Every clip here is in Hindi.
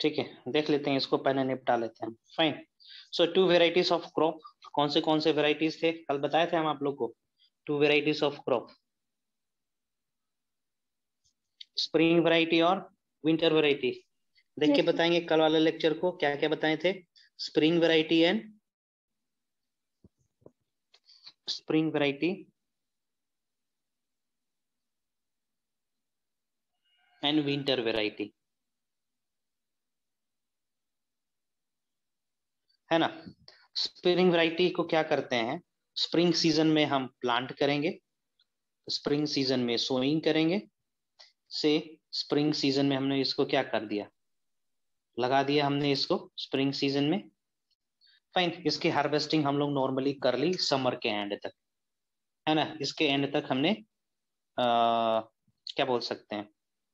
ठीक है, देख लेते हैं इसको, पहले निपटा लेते हैं। Fine. So to varieties of crop, कौन से वेराइटीज थे, कल बताए थे हम आप लोग को। To varieties of crop, spring variety और विंटर वैरायटी। देख के यस। बताएंगे कल वाले लेक्चर को क्या क्या बताए थे। Spring variety and winter variety, है ना। स्प्रिंग वैरायटी को क्या करते हैं, स्प्रिंग सीजन में हम प्लांट करेंगे, स्प्रिंग सीजन में सोइंग करेंगे, से स्प्रिंग सीजन में हमने इसको क्या कर दिया, लगा दिया हमने इसको स्प्रिंग सीजन में। फाइन, इसकी हार्वेस्टिंग हम लोग नॉर्मली कर ली समर के एंड तक, है ना। इसके एंड तक हमने क्या बोल सकते हैं,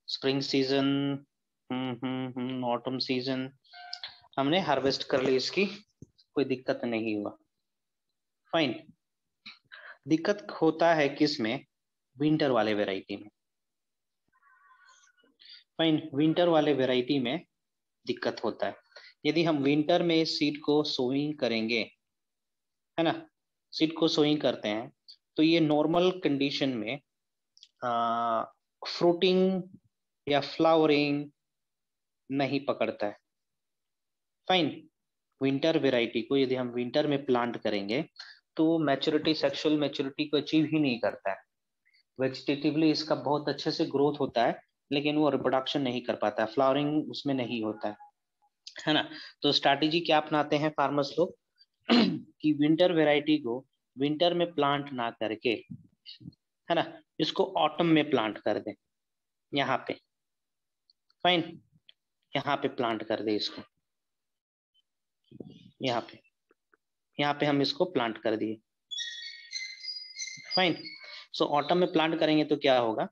स्प्रिंग सीजन, ऑटम सीजन हमने हार्वेस्ट कर ली इसकी, कोई दिक्कत नहीं हुआ। फाइन। दिक्कत होता है किस में, विंटर वाले वैरायटी में। फाइन, विंटर वाले वैरायटी में दिक्कत होता है। यदि हम विंटर में सीड को सोइंग करेंगे, है ना, सीड को सोइंग करते हैं, तो ये नॉर्मल कंडीशन में फ्रूटिंग या फ्लावरिंग नहीं पकड़ता है। फाइन, विंटर वेराइटी को यदि हम विंटर में प्लांट करेंगे तो मैच्योरिटी, सेक्सुअल मैच्योरिटी को अचीव ही नहीं करता है। वेजिटेटिवली इसका बहुत अच्छे से ग्रोथ होता है, लेकिन वो रिप्रोडक्शन नहीं कर पाता है, फ्लावरिंग उसमें नहीं होता है ना। तो स्ट्रैटेजी क्या अपनाते हैं फार्मर्स लोग कि विंटर वेराइटी को विंटर में प्लांट ना करके, है ना, इसको ऑटम में प्लांट कर दें, यहाँ पे। फाइन, यहाँ पे प्लांट कर दे इसको, यहाँ पे, यहाँ पे हम इसको प्लांट कर दिए। फाइन। सो ऑटम में प्लांट करेंगे तो क्या होगा,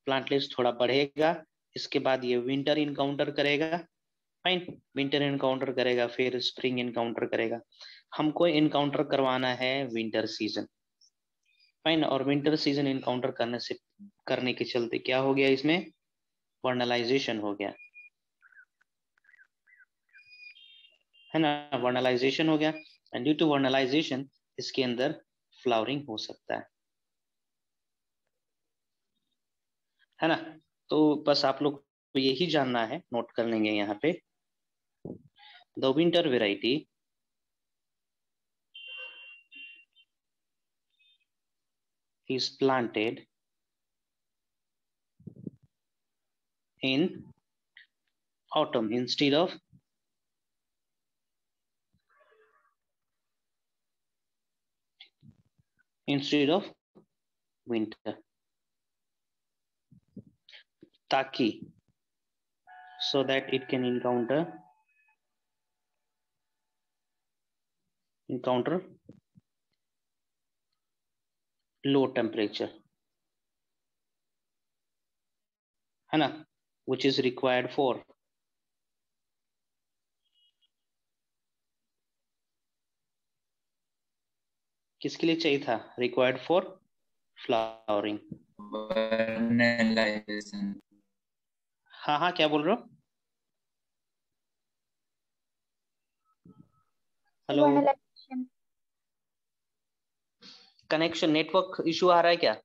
प्लांट लिस्ट थोड़ा बढ़ेगा, इसके बाद ये विंटर इनकाउंटर करेगा। फाइन, विंटर इनकाउंटर करेगा, फिर स्प्रिंग इनकाउंटर करेगा। हमको इनकाउंटर करवाना है विंटर सीजन। फाइन, और विंटर सीजन इनकाउंटर करने के चलते क्या हो गया इसमें, वर्नलाइजेशन हो गया, है ना, वर्नलाइजेशन हो गया। एंड ड्यू टू वर्नलाइजेशन इसके अंदर फ्लावरिंग हो सकता है ना। तो बस आप लोग को यही जानना है, नोट कर लेंगे यहाँ पे। The winter variety is planted in autumn instead of winter, ताकि so that it can encounter low temperature, है ना, which is required for, किसके लिए चाहिए था, required for flowering। वर्नलाइजेशन। हाँ हाँ, क्या बोल रहे हो, hello, vernalization. Connection network issue आ रहा है क्या,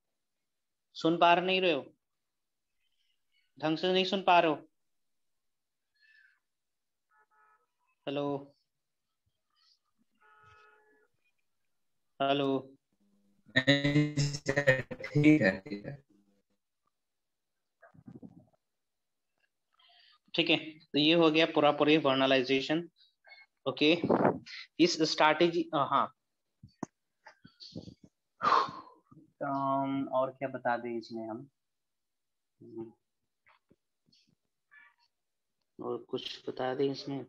सुन पा नहीं रहे हो, ढंग से नहीं सुन पा रहे हो, हेलो हेलो। ठीक है ठीक है। ठीक है, तो ये हो गया पूरा पूरी वर्नलाइजेशन। ओके, इस स्ट्रैटेजी, हाँ, और क्या बता दें इसमें हम, और कुछ बता दें इसमें।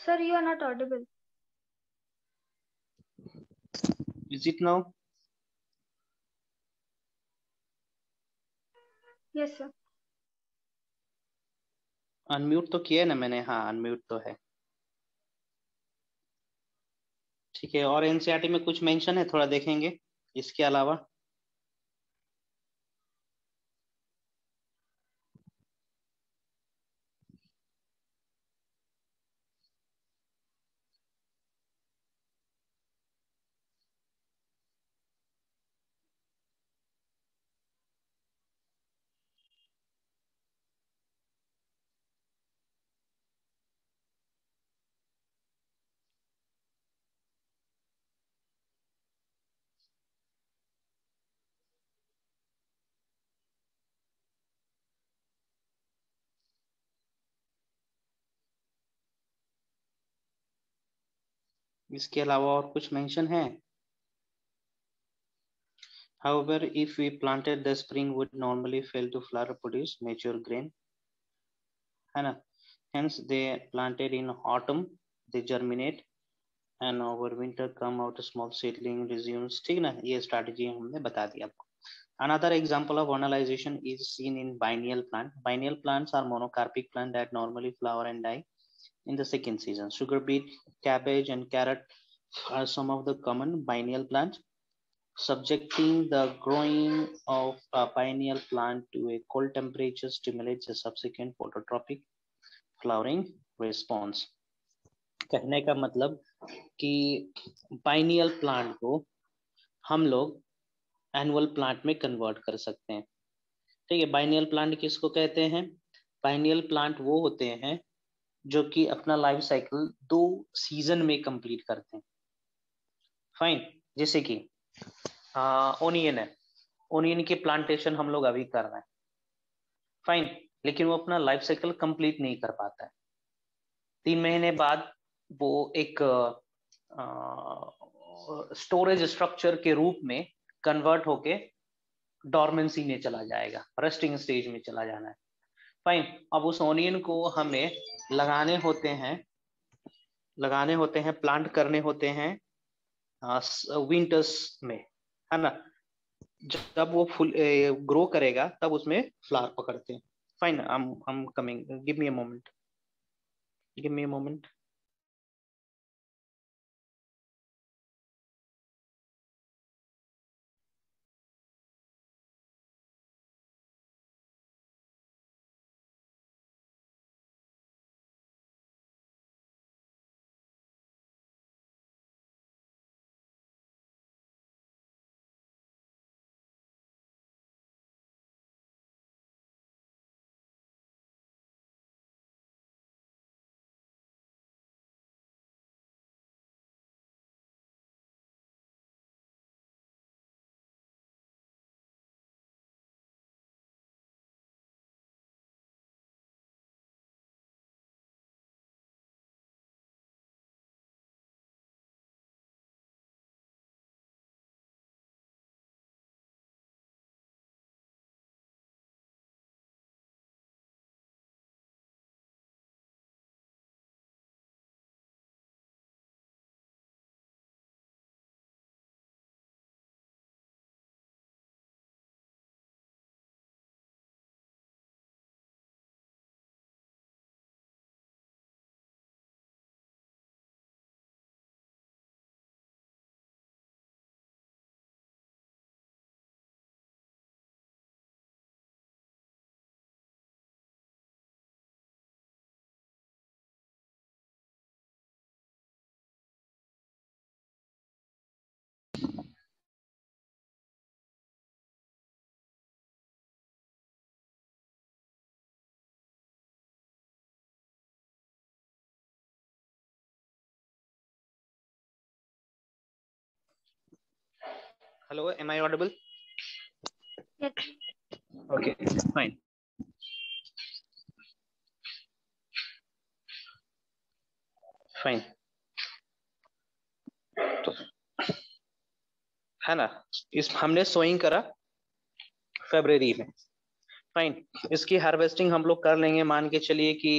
Sir, you are not audible. Is it now? Yes, sir. Unmute तो किया है ना मैंने? हाँ, अनम्यूट तो है। ठीक है, और एनसीईआरटी में कुछ मेंशन है, थोड़ा देखेंगे इसके अलावा? इसके अलावा और कुछ मेंशन है? However, if we planted, the spring would normally fail to flower produce mature grain, है ना? Hence, they planted in autumn, they germinate, and over winter come out a small seedling resumes. ठीक ना, ये strategy हमने बता दी आपको. Another example of vernalization is seen in biennial plant. Biennial plants are monocarpic plant that normally flower and die in the second season. Sugar beet, cabbage, and carrot are some of the common biennial plants. Subjecting the growing of a biennial plant to a cold temperature stimulates a subsequent phototropic flowering response. कहने का मतलब कि बाइनियल प्लांट को हम लोग एनुअल प्लांट में कन्वर्ट कर सकते हैं। ठीक है, बाइनियल प्लांट किसको कहते हैं? बाइनियल प्लांट वो होते हैं जो कि अपना लाइफ साइकिल 2 सीजन में कंप्लीट करते हैं। फाइन, जैसे कि ओनियन है, ओनियन की प्लांटेशन हम लोग अभी कर रहे हैं, फाइन, लेकिन वो अपना लाइफ साइकिल कंप्लीट नहीं कर पाता है। 3 महीने बाद वो एक स्टोरेज स्ट्रक्चर के रूप में कन्वर्ट होके डॉर्मेंसी में चला जाएगा, रेस्टिंग स्टेज में चला जाना है। फाइन, अब उस ओनियन को हमें लगाने होते हैं, प्लांट करने होते हैं विंटर्स में, है ना? जब वो फुल ग्रो करेगा तब उसमें फ्लावर पकड़ते हैं। Fine, I am coming, give me a moment, give me a moment. Hello, am I audible? Yes. Okay, fine. Fine. तो है ना, इस हमने सोइंग करा फरवरी में, फाइन, इसकी हार्वेस्टिंग हम लोग कर लेंगे, मान के चलिए कि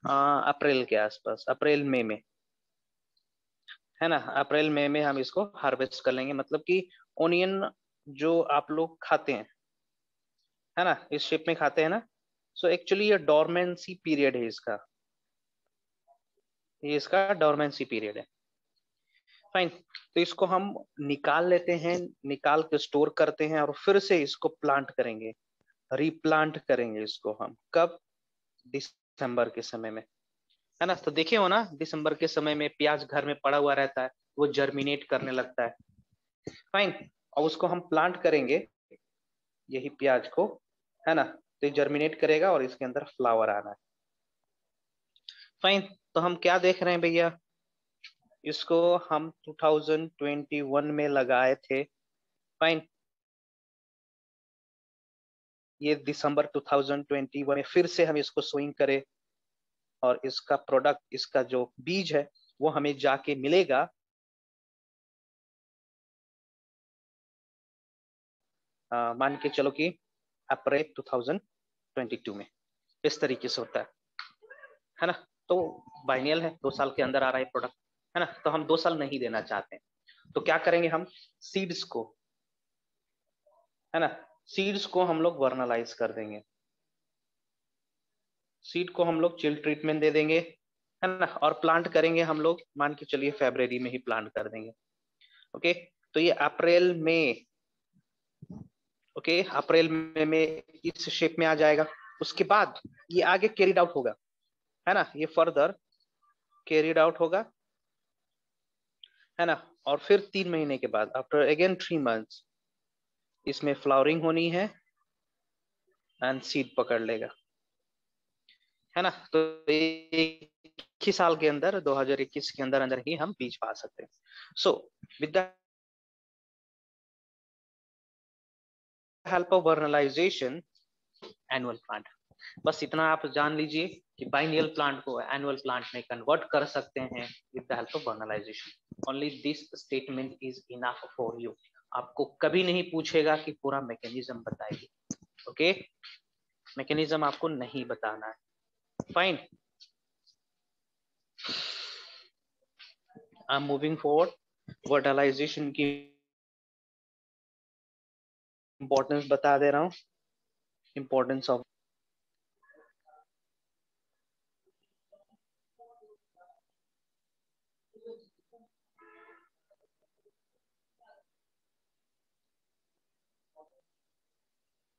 अप्रैल के आसपास, अप्रैल मई में, है ना। अप्रैल मई में हम इसको हार्वेस्ट कर लेंगे, मतलब कि ओनियन जो आप लोग खाते हैं, है ना, इस शेप में खाते हैं ना। सो एक्चुअली ये डोरमेंसी पीरियड है इसका, ये इसका डोरमेंसी पीरियड है। फाइन, तो इसको हम निकाल लेते हैं, निकाल के स्टोर करते हैं और फिर से इसको प्लांट करेंगे, रीप्लांट करेंगे इसको हम कब, दिसंबर के समय में, है ना। तो देखे हो ना, दिसंबर के समय में प्याज घर में पड़ा हुआ रहता है, वो जर्मिनेट करने लगता है। फाइन, और उसको हम प्लांट करेंगे, यही प्याज को, है ना, तो ये जर्मिनेट करेगा और इसके अंदर फ्लावर आना है। फाइन, तो हम क्या देख रहे हैं भैया, इसको हम 2021 में लगाए थे। फाइन, ये दिसंबर 2021 में फिर से हम इसको सोइंग करें और इसका प्रोडक्ट, इसका जो बीज है वो हमें जाके मिलेगा मान के चलो कि अप्रैल 2022 में। इस तरीके से होता है ना। तो बाइनियल है, 2 साल के अंदर आ रहा है प्रोडक्ट, है ना। तो हम 2 साल नहीं देना चाहते हैं, तो क्या करेंगे हम, सीड्स को, है ना, सीड्स को हम लोग वर्नलाइज कर देंगे, सीड को हम लोग चिल ट्रीटमेंट दे देंगे, है ना, और प्लांट करेंगे हम लोग, मान के चलिए फरवरी में ही प्लांट कर देंगे। ओके, तो ये अप्रैल में, ओके, अप्रैल में इस शेप में आ जाएगा। उसके बाद ये आगे कैरिड आउट होगा, है ना, ये फर्दर कैरिड आउट होगा, है ना। और फिर 3 महीने के बाद, आफ्टर अगेन 3 मंथ्स, इसमें फ्लावरिंग होनी है एंड सीड पकड़ लेगा, है ना। तो एक ही साल के अंदर, 2021 के अंदर अंदर ही हम बीज पा सकते हैं। So with the help of vernalization, annual plant, बस इतना आप जान लीजिए कि बाइनियल प्लांट को एनुअल प्लांट में कन्वर्ट कर सकते हैं with the help of vernalization. Only this statement is enough for you. आपको कभी नहीं पूछेगा कि पूरा मैकेनिज्म बताइए, ओके, मैकेनिज्म आपको नहीं बताना है। Fine, I am moving forward, vernalization की इंपॉर्टेंस बता दे रहा हूँ, इंपॉर्टेंस ऑफ,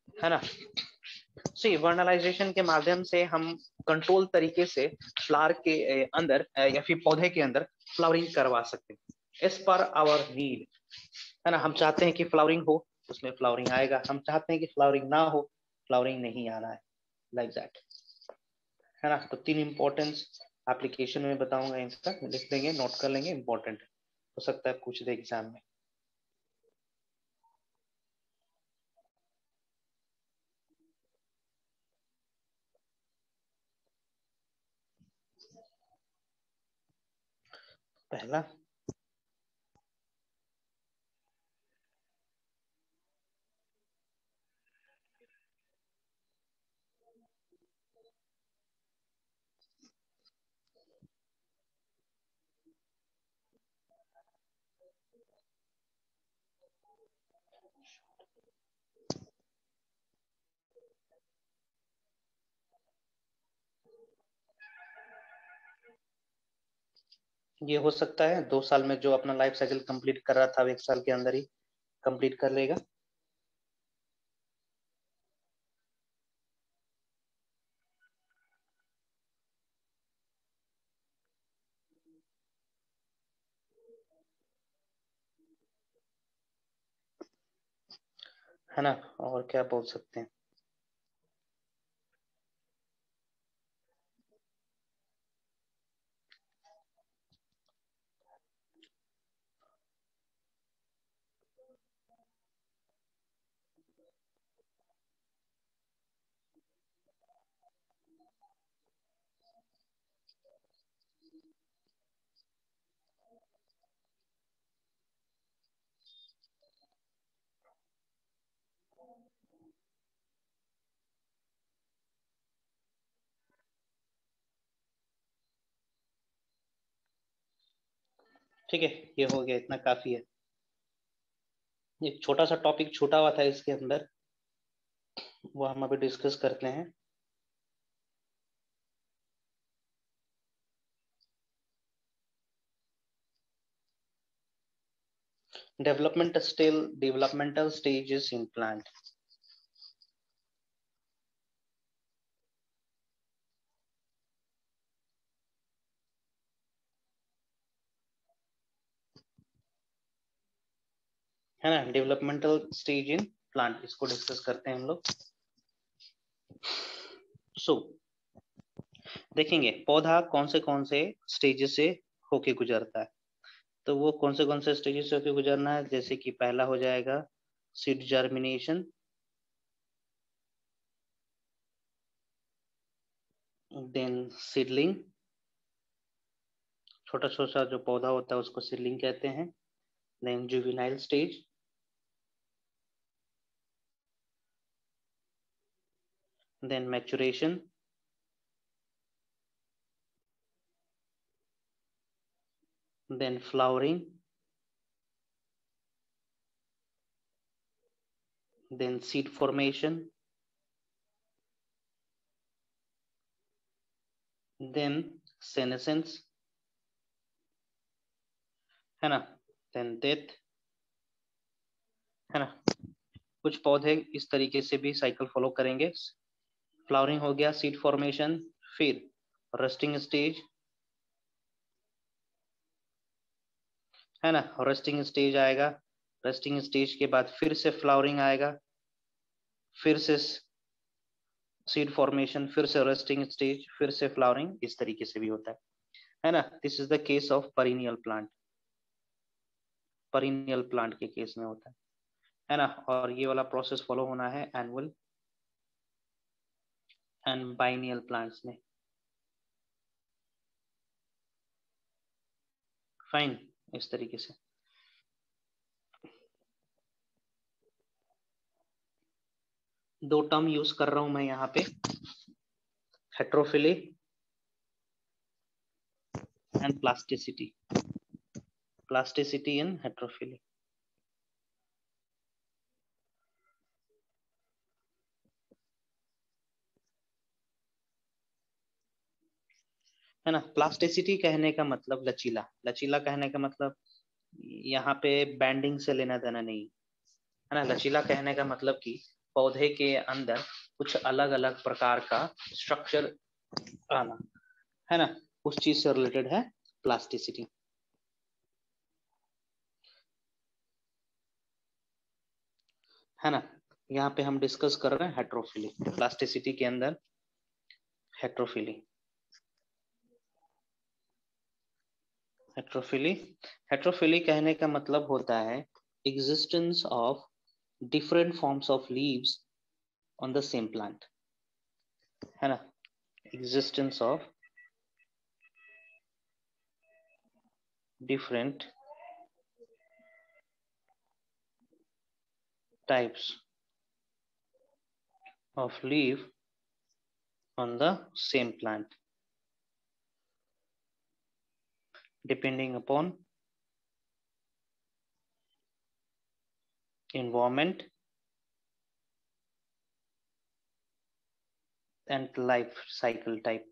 है ना। सी वर्नलाइजेशन के माध्यम से हम कंट्रोल तरीके से फ्लावर के अंदर या फिर पौधे के अंदर फ्लावरिंग करवा सकते हैं एज पर आवर नीड, है ना। हम चाहते हैं कि फ्लावरिंग हो, उसमें फ्लावरिंग आएगा, हम चाहते हैं कि फ्लावरिंग ना हो, फ्लावरिंग नहीं आना है, लाइक दैट, है ना। तो 3 इंपॉर्टेंस एप्लीकेशन में बताऊंगा, इसका लिख देंगे, नोट कर लेंगे, इंपॉर्टेंट हो सकता है पूछ दे एग्जाम में। पहला, ये हो सकता है 2 साल में जो अपना लाइफ साइकिल कंप्लीट कर रहा था, 1 साल के अंदर ही कंप्लीट कर लेगा। है ना, और क्या बोल सकते हैं। ठीक है, ये हो गया, इतना काफी है। एक छोटा सा टॉपिक छूटा हुआ था इसके अंदर, वो हम अभी डिस्कस करते हैं। Developmental stages in plant. है ना, डेवलपमेंटल स्टेज इन प्लांट, इसको डिस्कस करते हैं हम लोग। सो देखेंगे पौधा कौन से स्टेजेस से होके गुजरता है। तो वो कौन से स्टेजेस से होके गुजरना है, जैसे कि पहला हो जाएगा सीड जर्मिनेशन, देन सीडलिंग, छोटा छोटा जो पौधा होता है उसको सीडलिंग कहते हैं। Then juvenile stage, then maturation, then flowering, then seed formation, then senescence, है ना, देन डेथ, है ना। कुछ पौधे इस तरीके से भी साइकिल फॉलो करेंगे। फ्लावरिंग हो गया, सीड फॉर्मेशन, फिर रस्टिंग स्टेज, है ना, रस्टिंग स्टेज आएगा। रस्टिंग स्टेज के बाद फिर से फ्लावरिंग आएगा, फिर से सीड फॉर्मेशन, फिर से रस्टिंग स्टेज, फिर से फ्लावरिंग, इस तरीके से भी होता है ना। This is the case of perennial plant, perennial plant के केस में होता है ना। और ये वाला प्रोसेस फॉलो होना है एनुअल एंड बाइनियल प्लांट्स में। फाइन, इस तरीके से। दो टर्म यूज कर रहा हूं मैं यहाँ पे, heterophylly and plasticity, plasticity and heterophylly. है ना, प्लास्टिसिटी कहने का मतलब लचीला, लचीला कहने का मतलब यहाँ पे बैंडिंग से लेना देना नहीं, है ना। लचीला कहने का मतलब कि पौधे के अंदर कुछ अलग अलग प्रकार का स्ट्रक्चर आना, है ना, उस चीज से रिलेटेड है प्लास्टिसिटी, है ना। यहाँ पे हम डिस्कस कर रहे हैं हेट्रोफिली, प्लास्टिसिटी के अंदर हेट्रोफिली। हेट्रोफिली, हेट्रोफिली कहने का मतलब होता है existence of different forms of leaves on the same plant, है ना, existence of different types of leaf on the same plant depending upon environment and life cycle type।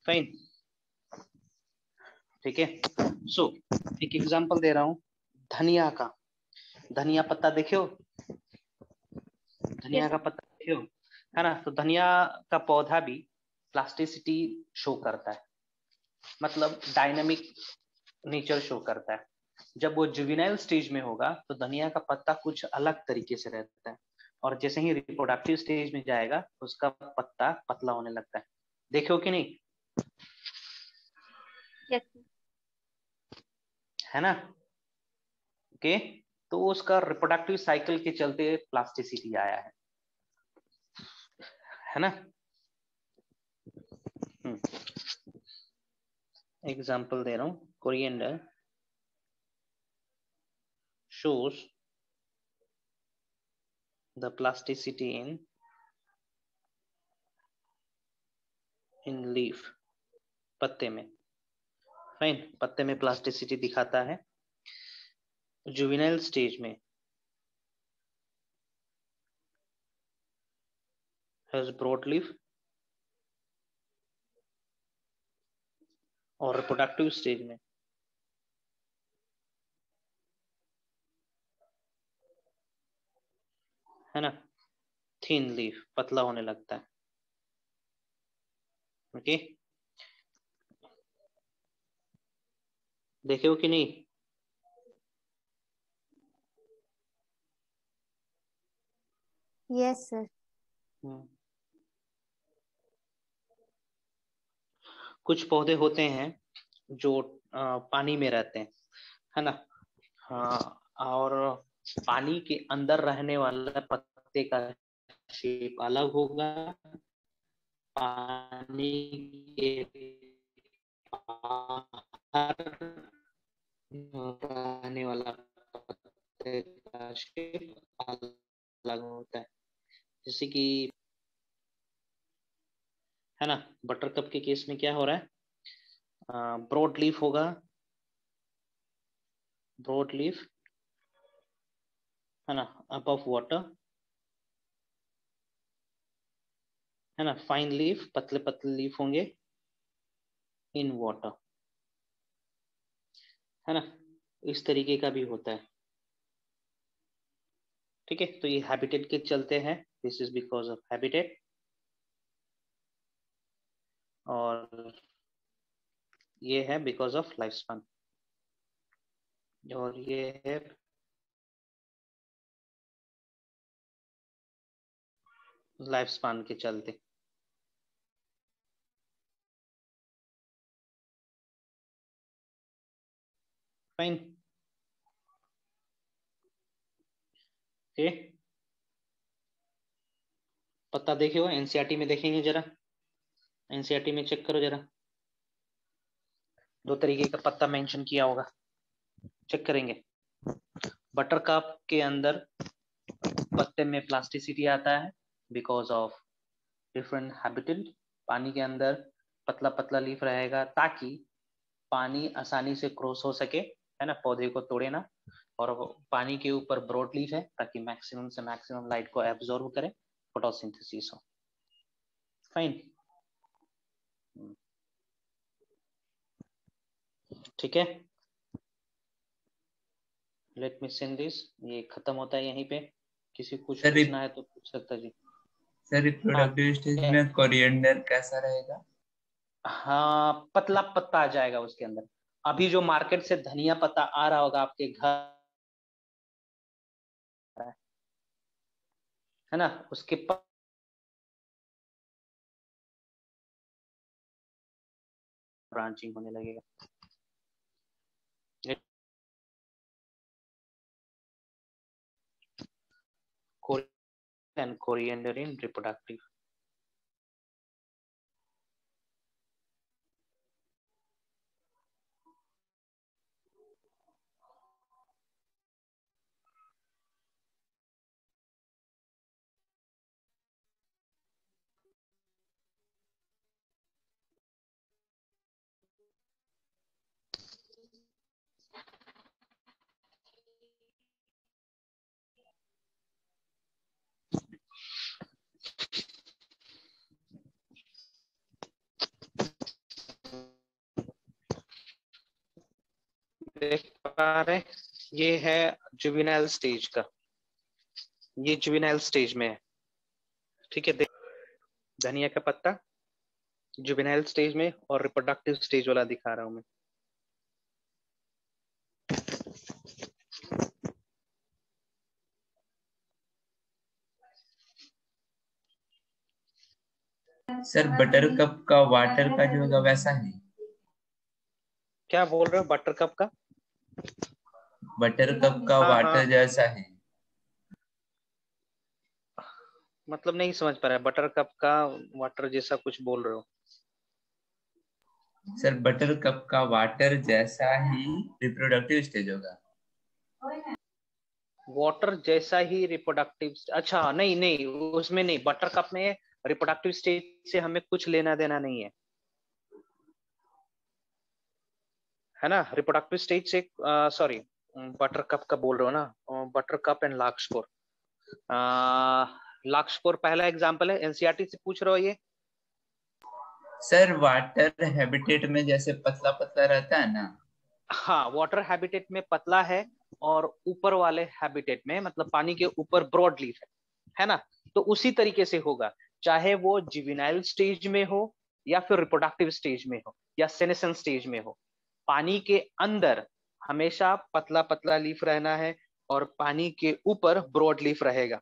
Fine, ठीक है। सो एक एग्जांपल दे रहा हूं धनिया का। धनिया पत्ता देखे हो, धनिया Yes, का पत्ता देखे हो, है ना। तो धनिया का पौधा भी प्लास्टिसिटी शो करता है, मतलब डायनामिक नेचर शो करता है। जब वो जुवेनाइल स्टेज में होगा तो धनिया का पत्ता कुछ अलग तरीके से रहता है, और जैसे ही रिप्रोडक्टिव स्टेज में जाएगा उसका पत्ता पतला होने लगता है। देखे हो कि नहीं, yes, है ना। ओके, तो उसका रिप्रोडक्टिव साइकिल के चलते प्लास्टिसिटी आया है ना। एग्जाम्पल दे रहा हूं, coriander shows the plasticity in leaf, पत्ते में। फाइन, पत्ते में प्लास्टिसिटी दिखाता है। जुवेनाइल स्टेज में हैज ब्रॉड लीफ, और रिप्रोडक्टिव स्टेज में है ना थिन लीफ, पतला होने लगता है। ओके, देखे हो कि नहीं? Yes sir. कुछ पौधे होते हैं जो पानी में रहते हैं, है ना। हाँ, और पानी के अंदर रहने वाला पत्ते का शेप अलग होगा, पानी के बाहर रहने वाला पत्ते का शेप अलग होता है। जैसे कि है ना, बटरकप के केस में क्या हो रहा है, ब्रॉड लीफ होगा, ब्रॉड लीफ है ना, अबव वाटर है ना, फाइन लीफ, पतले पतले लीफ होंगे इन वाटर, है ना। इस तरीके का भी होता है। ठीक है, तो ये हैबिटेट के चलते हैं, this is because of habitat. और ये है बिकॉज ऑफ लाइफ स्पैन, और ये है लाइफ स्पैन के चलते। Fine, okay. पत्ता देखे हो, एनसीईआरटी में देखेंगे जरा, एनसीईआरटी में चेक करो जरा, 2 तरीके का पत्ता मेंशन किया होगा, चेक करेंगे। बटरकप के अंदर पत्ते में प्लास्टिसिटी आता है बिकॉज ऑफ डिफरेंट हैबिटेट। पानी के अंदर पतला पतला लीफ रहेगा ताकि पानी आसानी से क्रॉस हो सके, है ना, पौधे को तोड़े ना। और पानी के ऊपर ब्रॉड लीफ है ताकि मैक्सिमम से मैक्सिमम लाइट को एब्जॉर्ब करे, फोटोसिंथेसिस हो। फाइन, ठीक है। लेट मी सेंड दिस, ये खत्म होता है यहीं पे। किसी को कुछ सर पूछना है तो पूछ सकता जी। सर हाँ, रिप्रोडक्टिव स्टेज में कोरिएंडर कैसा रहेगा? हाँ, पतला पत्ता आ जाएगा उसके अंदर। अभी जो मार्केट से धनिया पत्ता आ रहा होगा आपके घर, है ना, उसके ब्रांचिंग होने लगेगा। and coriander in reproductive. देख पा रहे, ये है जुवेनाइल स्टेज का, ये जुवेनाइल स्टेज में है। ठीक है, देख, धनिया का पत्ता जुवेनाइल स्टेज में और रिप्रोडक्टिव स्टेज वाला दिखा रहा हूं मैं। सर बटरकप का वाटर का जो होगा वैसा ही? क्या बोल रहे हो, बटरकप का? बटरकप का हाँ, वाटर हाँ, जैसा ही? मतलब नहीं समझ पा रहा है, बटरकप का वाटर जैसा कुछ बोल रहे हो? सर बटरकप का वाटर जैसा ही रिप्रोडक्टिव स्टेज होगा? वाटर जैसा ही रिप्रोडक्टिव, अच्छा नहीं नहीं, उसमें नहीं, बटरकप में रिप्रोडक्टिव स्टेज से हमें कुछ लेना देना नहीं है। है ना, रिप्रोडक्टिव स्टेज से, सॉरी बटर कप का बोल रहा हूँ ना, बटर कप एंड लार्कस्पोर। लार्कस्पोर पहला एग्जांपल है, एनसीईआरटी से पूछ रहे हो ये। सर वाटर हैबिटेट में जैसे पतला पतला रहता है ना। हाँ, वाटर हैबिटेट में पतला है, और ऊपर वाले हैबिटेट में मतलब पानी के ऊपर ब्रॉड लीफ है ना। तो उसी तरीके से होगा, चाहे वो जुवेनाइल स्टेज में हो या फिर रिप्रोडक्टिव स्टेज में हो या सेनेसेंस स्टेज में हो, पानी के अंदर हमेशा पतला पतला लीफ रहना है और पानी के ऊपर ब्रॉड लीफ रहेगा।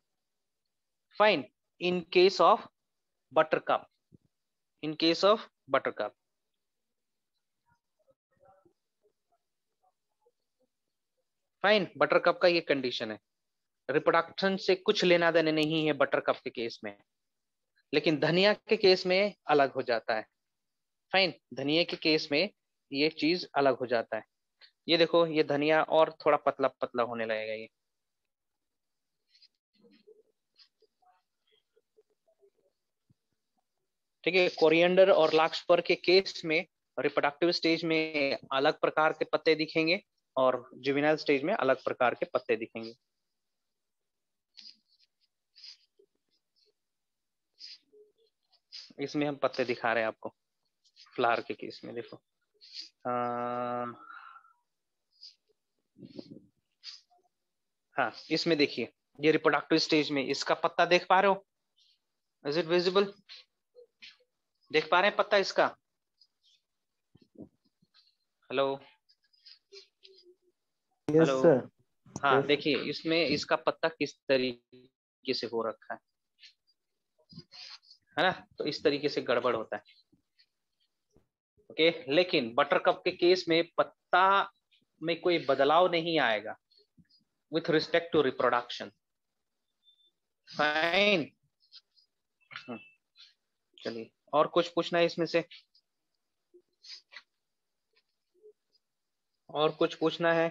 Fine. In case of buttercup, in case of buttercup, fine, buttercup का ये कंडीशन है। रिप्रोडक्शन से कुछ लेना देना नहीं है बटरकप के केस में, लेकिन धनिया के केस में अलग हो जाता है। फाइन, धनिया के केस में ये चीज अलग हो जाता है। ये देखो, ये धनिया और थोड़ा पतला पतला होने लगेगा ये। ठीक है, कोरिएंडर और लार्कस्पर के केस में रिप्रोडक्टिव स्टेज में अलग प्रकार के पत्ते दिखेंगे और जुवेनाइल स्टेज में अलग प्रकार के पत्ते दिखेंगे। इसमें हम पत्ते दिखा रहे हैं आपको, फ्लावर के केस में देखो। हाँ, इसमें देखिए, ये रिप्रोडक्टिव स्टेज में इसका पत्ता देख पा रहे हो? Is it visible? देख पा रहे हैं पत्ता इसका? Hello yes hello. सर। हाँ Yes. देखिए, इसमें इसका पत्ता किस तरीके से हो रखा है ना, तो इस तरीके से गड़बड़ होता है। ओके, लेकिन बटरकप के केस में पत्ता में कोई बदलाव नहीं आएगा with respect to reproduction. Fine. चलिए, और कुछ पूछना है इसमें से? और कुछ पूछना है?